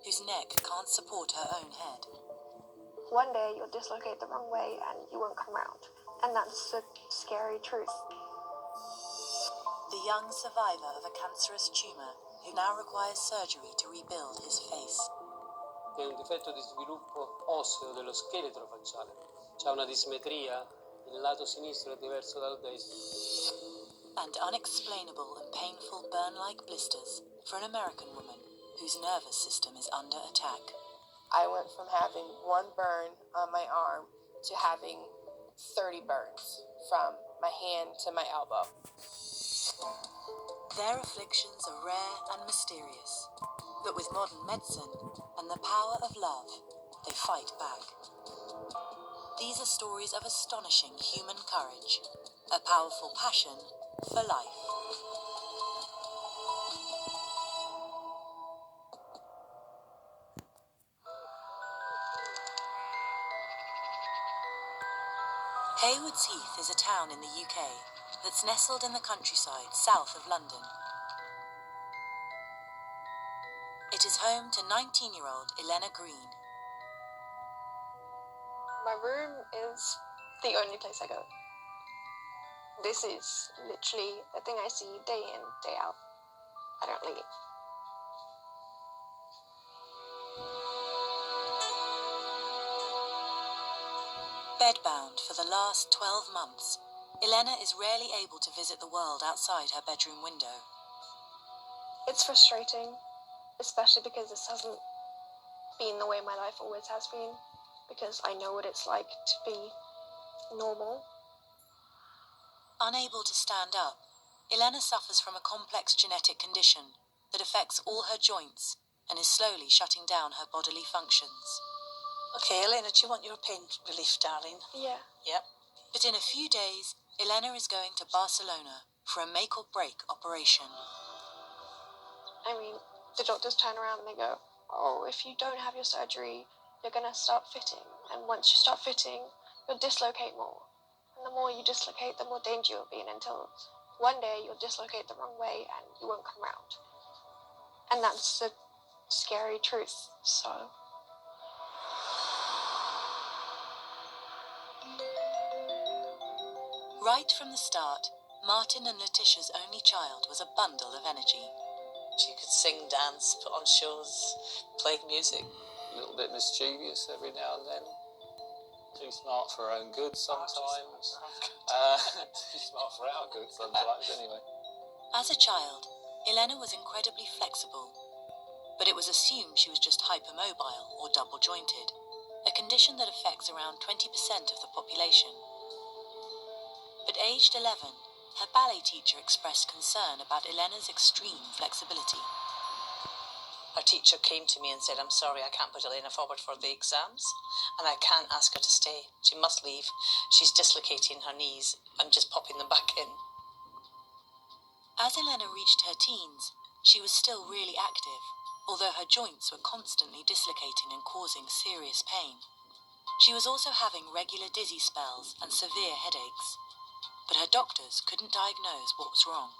whose neck can't support her own head. One day you'll dislocate the wrong way and you won't come round. And that's the scary truth. The young survivor of a cancerous tumour who now requires surgery to rebuild his face. È un difetto di sviluppo osseo dello scheletro facciale. C'ha una dismetria, il lato sinistro è diverso dal destro. And unexplainable and painful burn-like blisters for an American woman whose nervous system is under attack. I went from having one burn on my arm to having 30 burns from my hand to my elbow. Their afflictions are rare and mysterious, but with modern medicine and the power of love, they fight back. These are stories of astonishing human courage, a powerful passion for life. Haywards Heath is a town in the UK that's nestled in the countryside south of London. It is home to 19-year-old Elena Green. My room is the only place I go. This is literally the thing I see day in, day out. I don't leave. Bedbound for the last 12 months, Elena is rarely able to visit the world outside her bedroom window. It's frustrating, especially because this hasn't been the way my life always has been, because I know what it's like to be normal. Unable to stand up, Elena suffers from a complex genetic condition that affects all her joints and is slowly shutting down her bodily functions. Okay, Elena, do you want your pain relief, darling? Yeah. Yep. But in a few days, Elena is going to Barcelona for a make-or-break operation. I mean, the doctors turn around and they go, oh, if you don't have your surgery, you're going to start fitting. And once you start fitting, you'll dislocate more. And the more you dislocate, the more danger you'll be in, until one day you'll dislocate the wrong way and you won't come round. And that's the scary truth, so... Right from the start, Martin and Letitia's only child was a bundle of energy. She could sing, dance, put on shows, play music. A little bit mischievous every now and then. Too smart for her own good sometimes. Too smart for our good sometimes, anyway. As a child, Elena was incredibly flexible, but it was assumed she was just hypermobile or double-jointed, a condition that affects around 20% of the population. But aged 11, her ballet teacher expressed concern about Elena's extreme flexibility. Her teacher came to me and said, I'm sorry, I can't put Elena forward for the exams, and I can't ask her to stay. She must leave. She's dislocating her knees and just popping them back in. As Elena reached her teens, she was still really active, although her joints were constantly dislocating and causing serious pain. She was also having regular dizzy spells and severe headaches, but her doctors couldn't diagnose what was wrong.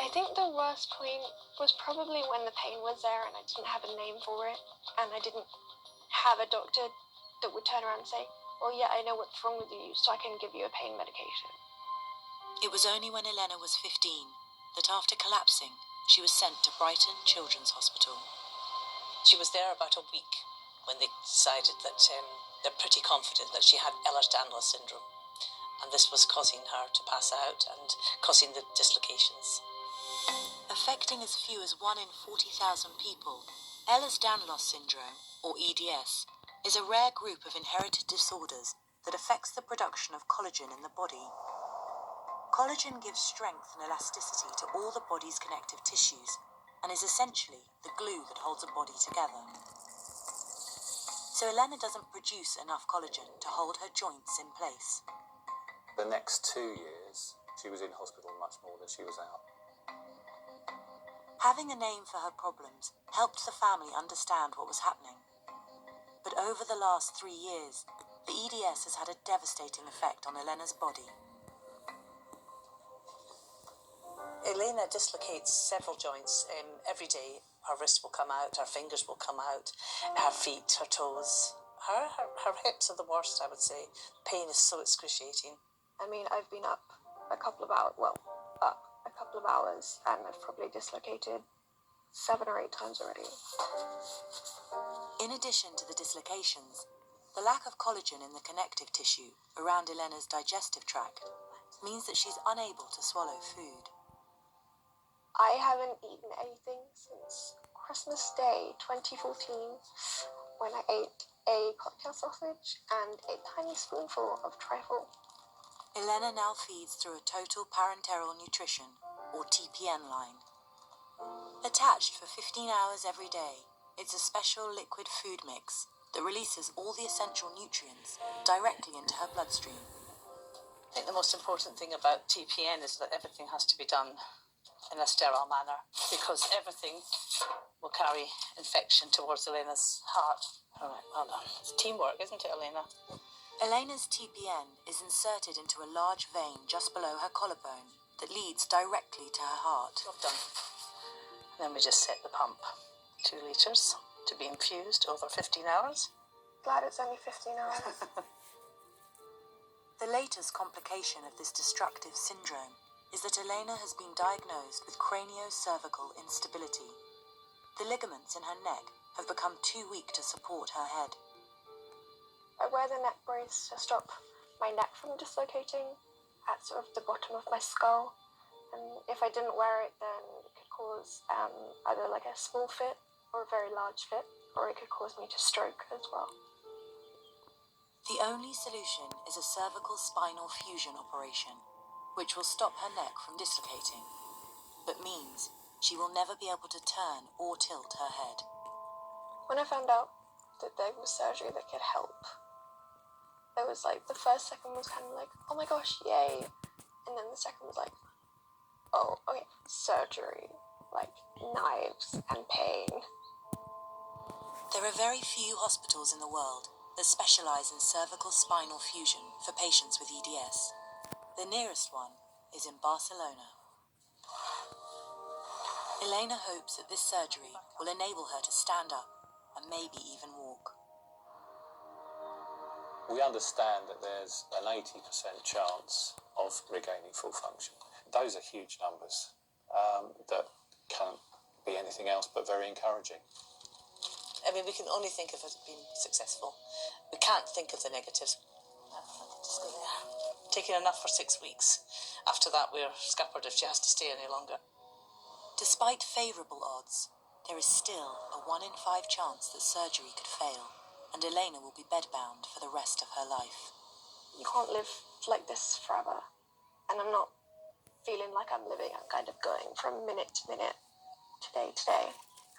I think the worst point was probably when the pain was there and I didn't have a name for it, and I didn't have a doctor that would turn around and say, oh yeah, I know what's wrong with you, so I can give you a pain medication. It was only when Elena was 15 that after collapsing, she was sent to Brighton Children's Hospital. She was there about a week when they decided that they're pretty confident that she had Ehlers-Danlos syndrome, and this was causing her to pass out and causing the dislocations. Affecting as few as 1 in 40,000 people, Ehlers-Danlos syndrome, or EDS, is a rare group of inherited disorders that affects the production of collagen in the body. Collagen gives strength and elasticity to all the body's connective tissues and is essentially the glue that holds a body together. So Elena doesn't produce enough collagen to hold her joints in place. The next 2 years, she was in hospital much more than she was out. Having a name for her problems helped the family understand what was happening. But over the last 3 years, the EDS has had a devastating effect on Elena's body. Elena dislocates several joints every day, Her wrist will come out, her fingers will come out, her feet, her toes. Her hips are the worst, I would say. Pain is so excruciating. I mean, I've been up a couple of hours, and I've probably dislocated 7 or 8 times already. In addition to the dislocations, the lack of collagen in the connective tissue around Elena's digestive tract means that she's unable to swallow food. I haven't eaten anything since Christmas Day 2014, when I ate a cocktail sausage and a tiny spoonful of trifle. Elena now feeds through a total parenteral nutrition, or TPN line. Attached for 15 hours every day, it's a special liquid food mix that releases all the essential nutrients directly into her bloodstream. I think the most important thing about TPN is that everything has to be done in a sterile manner, because everything will carry infection towards Elena's heart. All right, well done. It's teamwork, isn't it, Elena? Elena's TPN is inserted into a large vein just below her collarbone that leads directly to her heart. Well done. And then we just set the pump. 2 litres to be infused over 15 hours. Glad it's only 15 hours. The latest complication of this destructive syndrome is that Elena has been diagnosed with craniocervical instability. The ligaments in her neck have become too weak to support her head. I wear the neck brace to stop my neck from dislocating at sort of the bottom of my skull. And if I didn't wear it, then it could cause either like a small fit or a very large fit, or it could cause me to stroke as well. The only solution is a cervical spinal fusion operation, which will stop her neck from dislocating, but means she will never be able to turn or tilt her head. When I found out that there was surgery that could help, there was like, the first second was kind of like, oh my gosh, yay. And then the second was like, oh, okay, surgery, like knives and pain. There are very few hospitals in the world that specialize in cervical spinal fusion for patients with EDS. The nearest one is in Barcelona. Elena hopes that this surgery will enable her to stand up and maybe even walk. We understand that there's an 80% chance of regaining full function. Those are huge numbers that can't be anything else but very encouraging. I mean, we can only think of it being successful. We can't think of the negatives. Just go there. Taking enough for 6 weeks. After that, we're scuppered if she has to stay any longer. Despite favourable odds, there is still a 1 in 5 chance that surgery could fail, and Elena will be bedbound for the rest of her life. You can't live like this forever. And I'm not feeling like I'm living. I'm kind of going from minute to minute, to day.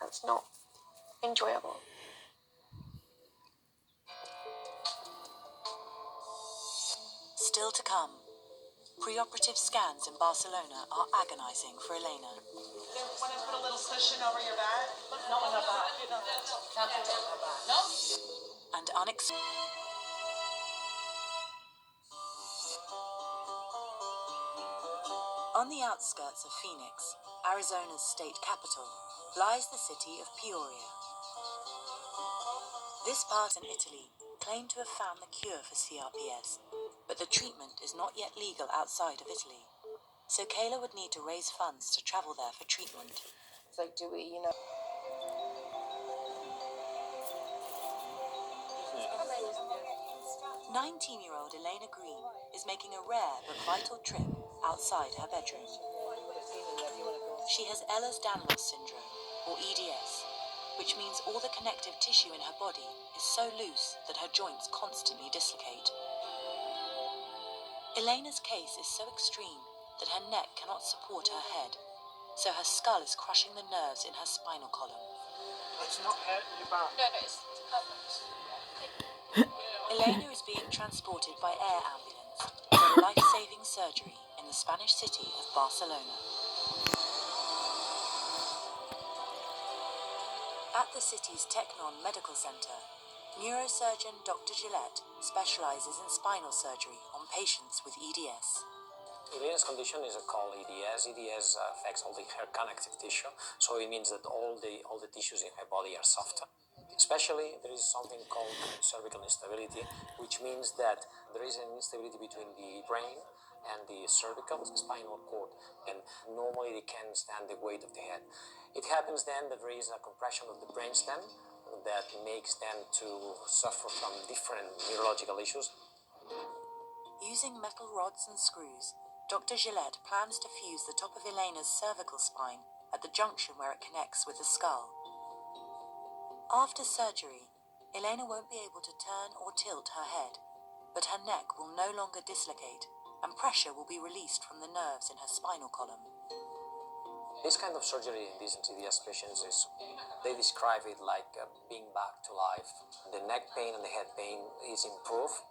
That's not enjoyable. Still to come, preoperative scans in Barcelona are agonising for Elena. Want to put a little cushion over your back? No, on her back. No? And On the outskirts of Phoenix, Arizona's state capital, lies the city of Peoria. This part in Italy claimed to have found the cure for CRPS, but the treatment is not yet legal outside of Italy. So Kayla would need to raise funds to travel there for treatment. It's like, do we, 19-year-old Elena Green is making a rare but vital trip outside her bedroom. She has Ehlers-Danlos syndrome, or EDS, which means all the connective tissue in her body is so loose that her joints constantly dislocate. Elena's case is so extreme that her neck cannot support her head, so her skull is crushing the nerves in her spinal column. It's not hurting your back. No, it's perfect. Elena is being transported by air ambulance for life-saving surgery in the Spanish city of Barcelona. At the city's Technon Medical Center, neurosurgeon Dr. Gillette specializes in spinal surgery on patients with EDS. Elena's condition is called EDS. EDS affects all the hair connective tissue, so it means that all the tissues in her body are softer. Especially, there is something called cervical instability, which means that there is an instability between the brain and the cervical spinal cord, and normally they can't stand the weight of the head. It happens then that there is a compression of the brainstem that makes them to suffer from different neurological issues. Using metal rods and screws, Dr. Gillette plans to fuse the top of Elena's cervical spine at the junction where it connects with the skull. After surgery, Elena won't be able to turn or tilt her head, but her neck will no longer dislocate and pressure will be released from the nerves in her spinal column. This kind of surgery in these EDS patients they describe it like being back to life. The neck pain and the head pain is improved.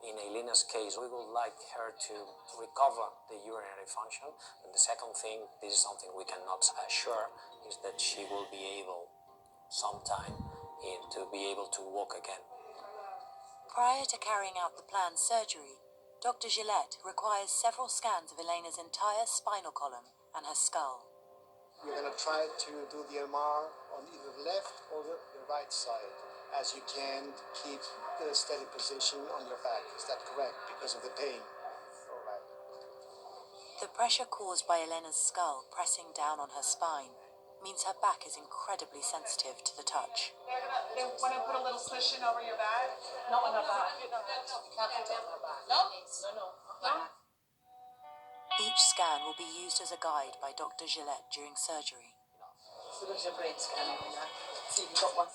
In Elena's case, we would like her to recover the urinary function. And the second thing, this is something we cannot assure, is that she will be able sometime to be able to walk again. Prior to carrying out the planned surgery, Dr. Gillette requires several scans of Elena's entire spinal column and her skull. You're going to try to do the MR on either the left or the right side, as you can't keep the steady position on your back. Is that correct? Because of the pain? All right. The pressure caused by Elena's skull pressing down on her spine means her back is incredibly sensitive to the touch. They want to put a little cushion over your back. No, on the back. No? No? Each scan will be used as a guide by Dr. Gillette during surgery. So there's your brain scan over there. So you've got one.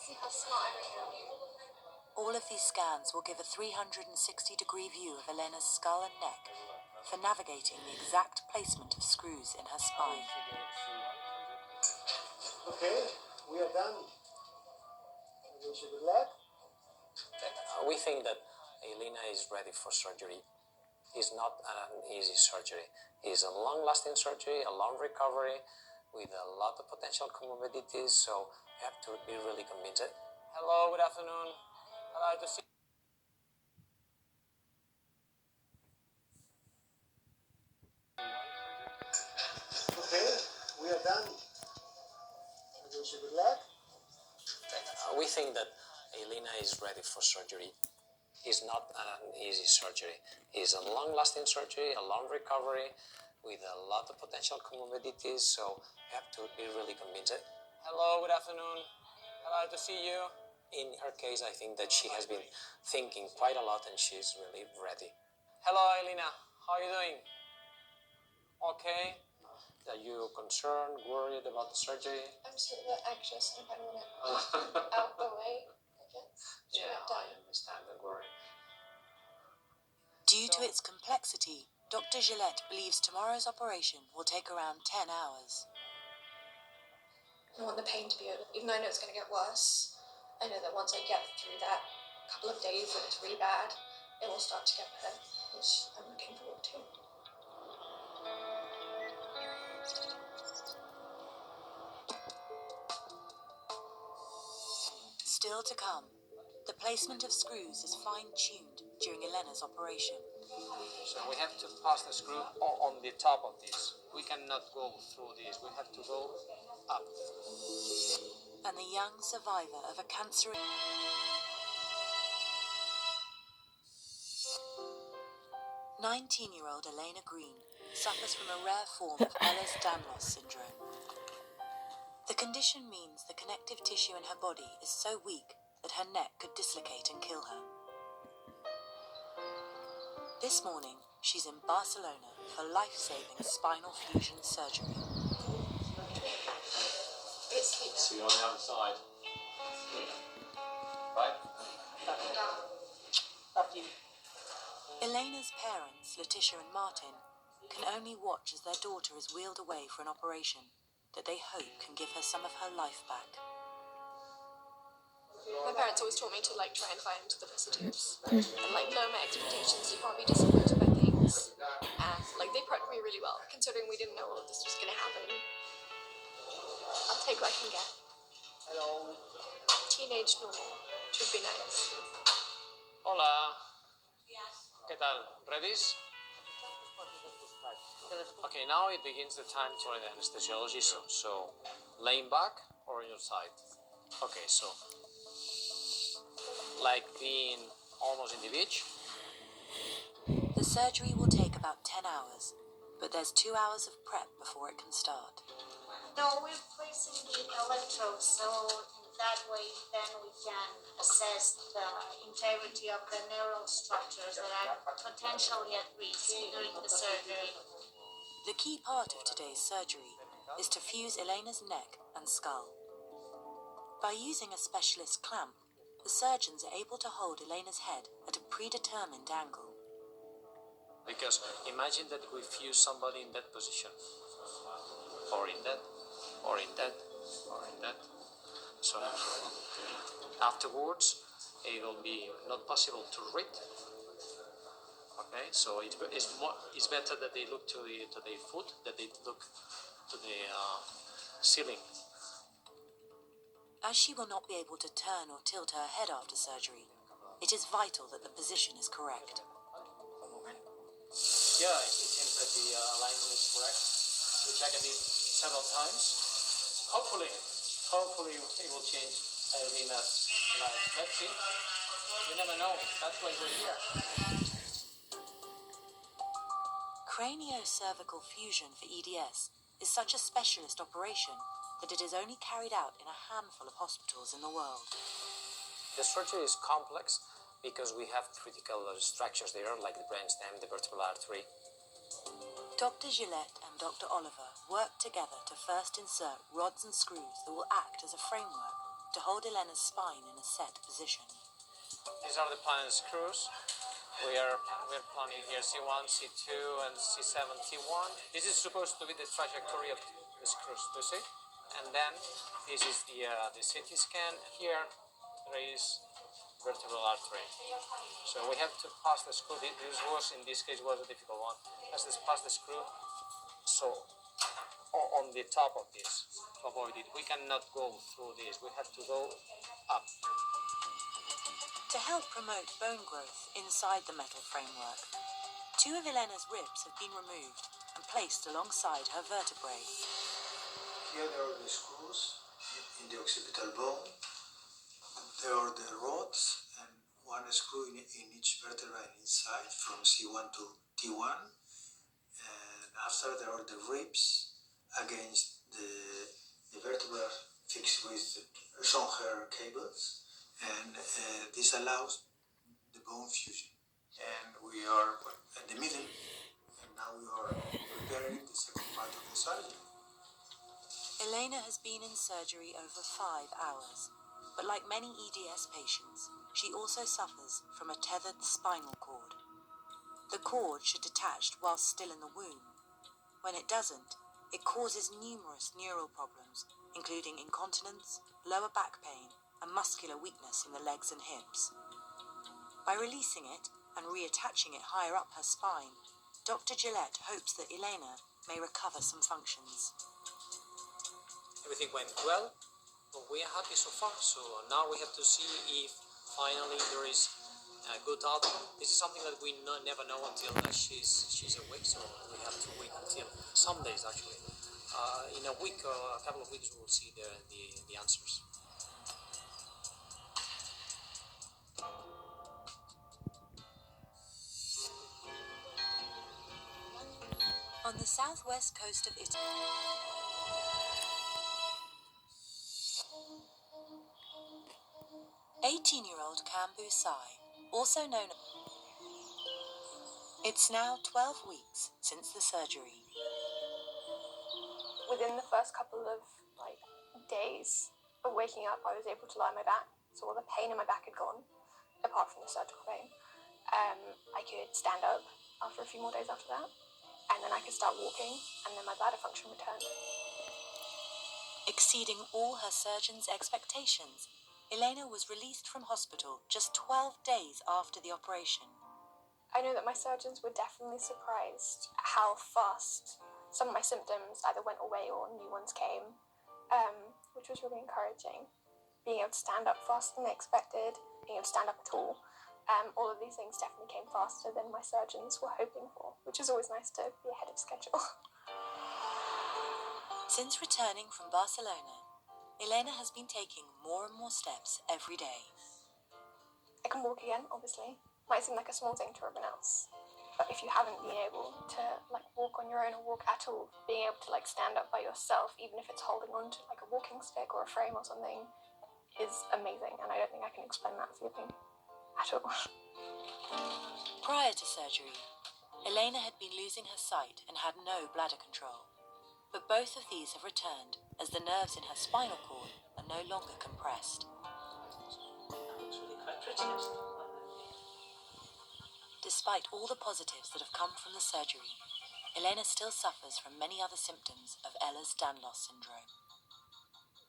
All of these scans will give a 360-degree view of Elena's skull and neck for navigating the exact placement of screws in her spine. Okay, we are done. I wish you good luck. We think that Elena is ready for surgery. It's not an easy surgery. It's a long-lasting surgery, a long recovery, with a lot of potential comorbidities, so you have to be really convinced. Hello, good afternoon. Hello, to see. Okay, we are done. I wish you good luck. We think that Elena is ready for surgery. It's not an easy surgery. It's a long-lasting surgery, a long recovery, with a lot of potential comorbidities, so you have to be really convinced. Hello, good afternoon. Hello, to see you. In her case, I think that she has been thinking quite a lot and she's really ready. Hello, Elena. How are you doing? Okay. Are you concerned, worried about the surgery? I'm just a bit anxious and I kind of want it out the way, I guess. Yeah, I understand, don't worry. Due to its complexity, Dr. Gillette believes tomorrow's operation will take around 10 hours. I want the pain to be over. Even though I know it's going to get worse, I know that once I get through that couple of days that it's really bad, it will start to get better, which I'm looking forward to. Still to come, the placement of screws is fine-tuned during Elena's operation. So we have to pass the screw on the top of this. We cannot go through this. We have to go up. And the young survivor of a cancer... 19-year-old Elena Green suffers from a rare form of Ehlers-Danlos syndrome. The condition means the connective tissue in her body is so weak that her neck could dislocate and kill her. This morning, she's in Barcelona for life-saving spinal fusion surgery. See you on the other side. Right? Love you. Elena's parents, Letitia and Martin, can only watch as their daughter is wheeled away for an operation that they hope can give her some of her life back. My parents always taught me to try and find the positives and lower my expectations. You can't be disappointed by things, and they prepped me really well, considering we didn't know all of this was going to happen. I'll take what I can get. Teenage normal should be nice. Hola. ¿Qué tal? ¿Ready? Okay, now it begins the time for the anesthesiology. So laying back or on your side. Okay, so like being almost in the beach. The surgery will take about 10 hours, but there's 2 hours of prep before it can start. No, we're placing the electrodes, so in that way then we can assess the integrity of the neural structures that are potentially at risk during the surgery. The key part of today's surgery is to fuse Elena's neck and skull. By using a specialist clamp, the surgeons are able to hold Elena's head at a predetermined angle. Because imagine that we fuse somebody in that position, or in that, or in that, or in that. So afterwards, it will be not possible to read. Okay, so it's better that they look to the foot, that they look to the ceiling. As she will not be able to turn or tilt her head after surgery, it is vital that the position is correct. Yeah, it seems that the alignment is correct. We checked it several times. Hopefully it will change Lena's life. Let's see. You never know. That's why we're here. Craniocervical fusion for EDS is such a specialist operation that it is only carried out in a handful of hospitals in the world. The surgery is complex because we have critical structures there, like the brainstem, the vertebral artery. Dr. Gillette and Dr. Oliver work together to first insert rods and screws that will act as a framework to hold Elena's spine in a set position. These are the planet screws. We're planning here C1, C2, and C7, T1. This is supposed to be the trajectory of the screws, do you see? And then this is the CT scan. Here there is vertebral artery. So we have to pass the screw. In this case, was a difficult one. Let's just pass the screw. So on the top of this to avoid it. We cannot go through this. We have to go up. To help promote bone growth inside the metal framework, 2 of Elena's ribs have been removed and placed alongside her vertebrae. Here there are the screws in the occipital bone. There are the rods and one screw in each vertebra inside from C1 to T1. And after there are the ribs against the vertebra fixed with Schoenherr cables. And this allows the bone fusion. And we are at the middle, and now we are preparing the second part of the surgery. Elena has been in surgery over 5 hours, but like many EDS patients, she also suffers from a tethered spinal cord. The cord should detach whilst still in the womb. When it doesn't, it causes numerous neural problems, including incontinence, lower back pain, and muscular weakness in the legs and hips. By releasing it and reattaching it higher up her spine, Dr. Gillette hopes that Elena may recover some functions. Everything went well. We are happy so far. So now we have to see if finally there is a good outcome. This is something that we never know until she's awake. So we have to wait until some days actually. In a week or a couple of weeks, we will see the answers. On the southwest coast of Italy, 18-year-old Kambu Sai, also known as... It's now 12 weeks since the surgery. Within the first couple of days of waking up, I was able to lie on my back, so all the pain in my back had gone, apart from the surgical pain. I could stand up after a few more days after that, and then I could start walking, and then my bladder function returned. Exceeding all her surgeon's expectations, Elena was released from hospital just 12 days after the operation. I know that my surgeons were definitely surprised how fast some of my symptoms either went away or new ones came, which was really encouraging. Being able to stand up faster than they expected, being able to stand up at all, all of these things definitely came faster than my surgeons were hoping for, which is always nice to be ahead of schedule. Since returning from Barcelona, Elena has been taking more and more steps every day. I can walk again, obviously. Might seem like a small thing to everyone else, but if you haven't been able to walk on your own or walk at all, being able to stand up by yourself, even if it's holding on to a walking stick or a frame or something, is amazing, and I don't think I can explain that feeling at all. Prior to surgery, Elena had been losing her sight and had no bladder control. But both of these have returned as the nerves in her spinal cord are no longer compressed. Despite all the positives that have come from the surgery, Elena still suffers from many other symptoms of Ehlers-Danlos syndrome.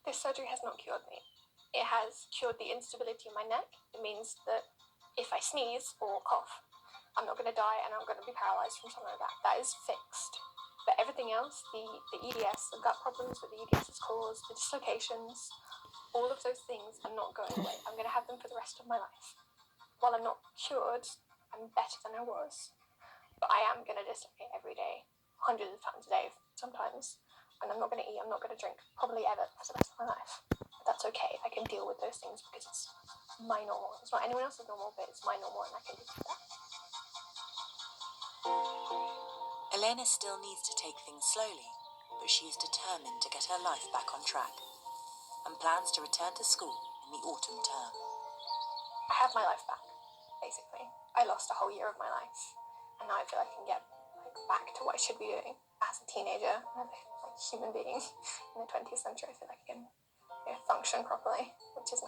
This surgery has not cured me. It has cured the instability in my neck. It means that if I sneeze or cough, I'm not going to die and I'm going to be paralysed from something like that. That is fixed. But everything else, the EDS, the gut problems that the EDS has caused, the dislocations, all of those things are not going away. I'm going to have them for the rest of my life. While I'm not cured, I'm better than I was. But I am going to dislocate every day, hundreds of times a day sometimes. And I'm not going to eat, I'm not going to drink, probably ever for the rest of my life. But that's okay. I can deal with those things because it's my normal. It's not anyone else's normal, but it's my normal and I can deal with that. Elena still needs to take things slowly, but she is determined to get her life back on track and plans to return to school in the autumn term. I have my life back, basically. I lost a whole year of my life, and now I feel I can get back to what I should be doing as a teenager, a human being in the 20th century. I feel like I can function properly, which is nice.